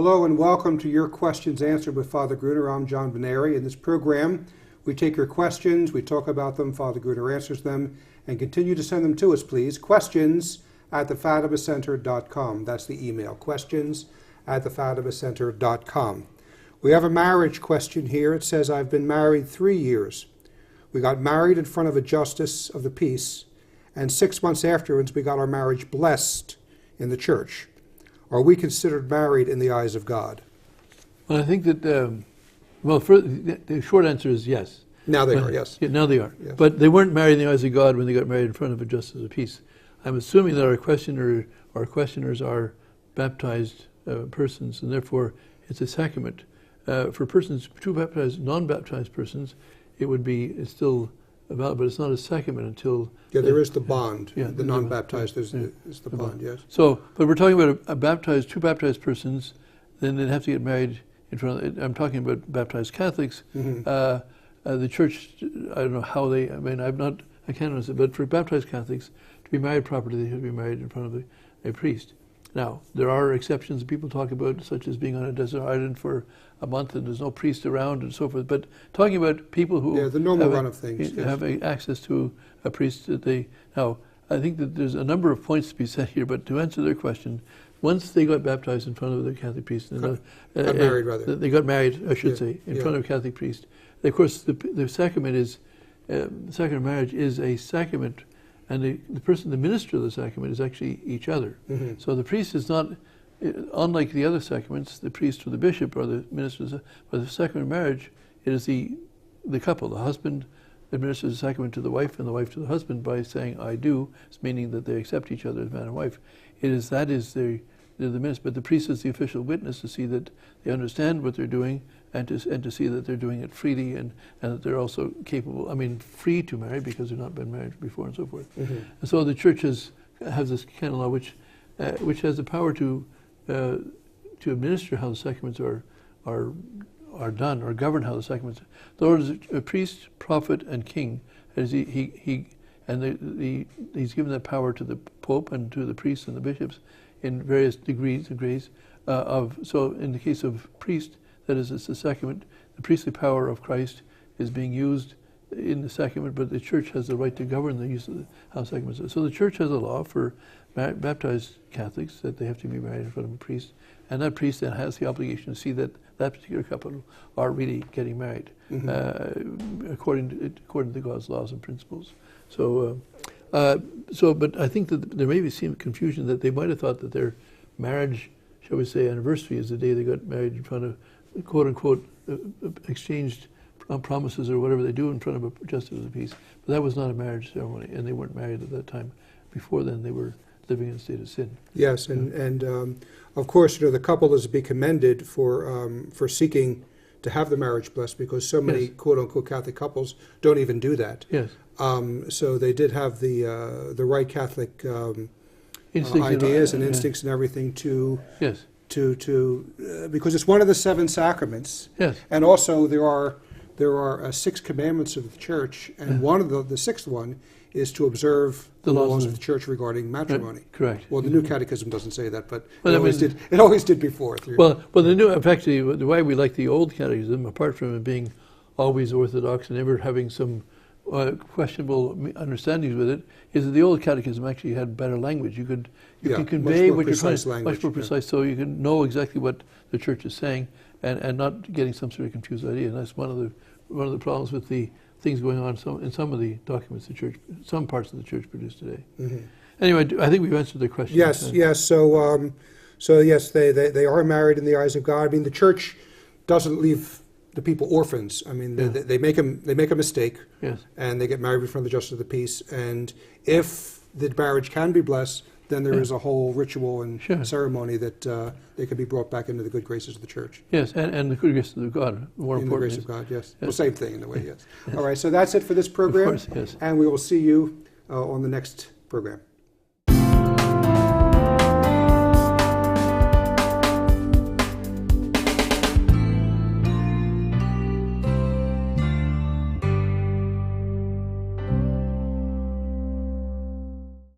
Hello and welcome to Your Questions Answered with Father Gruner. I'm John Veneri. In this program, we take your questions, we talk about them, Father Gruner answers them, and continue to send them to us, please. Questions@thefatimacenter.com. That's the email, questions@thefatimacenter.com. We have a marriage question here. It says, I've been married 3 years. We got married in front of a justice of the peace, and 6 months afterwards we got our marriage blessed in the church. Are we considered married in the eyes of God? Well, I think that, the short answer is yes. Now they are, yes. Yeah, now they are. Yes. But they weren't married in the eyes of God when they got married in front of a justice of peace. I'm assuming that our questioners are baptized persons, and therefore it's a sacrament. For persons, two baptized, non-baptized persons, it's still valid, but it's not a sacrament until... Yeah, there is the bond. Yeah, the non-baptized is the bond, yes. So, but we're talking about two baptized persons, then they'd have to get married in front of... I'm talking about baptized Catholics. Mm-hmm. The church, I don't know how they... I can't understand, but for baptized Catholics, to be married properly, they have to be married in front of a priest. Now, there are exceptions that people talk about, such as being on a desert island for a month and there's no priest around and so forth. But talking about people who the normal run of things, have access to a priest, now, I think that there's a number of points to be said here, but to answer their question, once they got baptized in front of the Catholic priest, got married, rather. They got married, I should say, in front of a Catholic priest. Of course, the sacrament is, the sacrament of marriage is a sacrament, and the minister of the sacrament is actually each other. Mm-hmm. So the priest is not, unlike the other sacraments, the priest or the bishop or the minister, but the sacrament of marriage, it is the couple, the husband administers the sacrament to the wife and the wife to the husband by saying, I do, meaning that they accept each other as man and wife. That is the minister, but the priest is the official witness to see that they understand what they're doing and to see that they're doing it freely and that they're also capable, free to marry because they've not been married before and so forth. Mm-hmm. And so the church has this canon law which has the power to administer how the sacraments are done or govern how the sacraments. The Lord is a priest, prophet, and king. As he's given that power to the Pope and to the priests and the bishops in various degrees. So in the case of priest, that is, it's the sacrament. The priestly power of Christ is being used in the sacrament, but the church has the right to govern the use of how sacraments are. So the church has a law for baptized Catholics that they have to be married in front of a priest, and that priest then has the obligation to see that that particular couple are really getting married, mm-hmm. according to God's laws and principles. But I think that there may be some confusion that they might have thought that their marriage, shall we say, anniversary is the day they got married in front of, quote unquote, exchanged promises or whatever they do in front of a justice of the peace. But that was not a marriage ceremony, and they weren't married at that time. Before then, they were living in a state of sin. Yes, and of course, the couple is to be commended for seeking to have the marriage blessed, because so many quote unquote Catholic couples don't even do that. Yes. So they did have the right Catholic ideas and instincts and everything to because it's one of the 7 sacraments. Yes. And also there are 6 commandments of the church, and one of the 6th one is to observe the laws of the church regarding matrimony. Correct. Well, the New Catechism doesn't say that, but it always did before. The way we like the Old Catechism, apart from it being always orthodox and never having some questionable understandings with it, is that the Old Catechism actually had better language. You can convey what you're trying to, much more precise, so you can know exactly what the church is saying and not getting some sort of confused idea. And that's one of the problems with the things going on in some of the documents the church, some parts of the church produce today. Mm-hmm. Anyway, I think we've answered the question. Yes. So yes, they are married in the eyes of God. The church doesn't leave the people orphans. They make a mistake, and they get married in front of the justice of the peace. And if the marriage can be blessed, then there is a whole ritual and ceremony that they can be brought back into the good graces of the church. Yes, and the good graces of God, more important. In the grace of God, yes. Well, same thing in a way, yes. All right, so that's it for this program. Of course, yes. And we will see you on the next program.